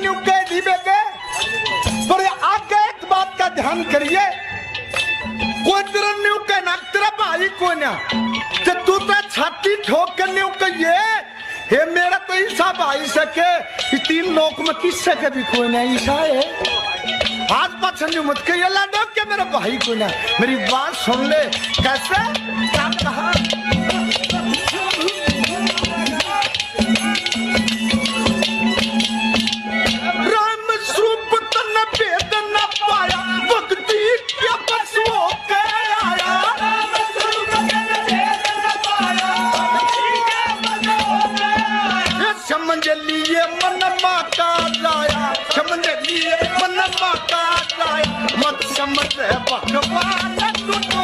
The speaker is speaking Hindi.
न्यू कह दी बेटे, पर आगे एक बात का ध्यान करिए, कोई तेरा न्यू कहना तेरा भाई को ना, तो तू तो छाती ठोक कर न्यू कहिए हे मेरा तो ईसा भाई सके, तीन लोक में किस सके भी कोई ना ईसा है। आज पाछन मत कहिए लाडो के मेरा भाई को ना, मेरी बात सुन ले। कैसे क्या कहा? राम स्वरूप तन भेद न पाया, भक्ति क्या बस हो के आया। राम स्वरूप तन भेद न पाया, भक्ति क्या बस हो के आया। समझ लिए मन माता लाया, समझ लिए मन माता लाया, मत समझ भगवान तू तो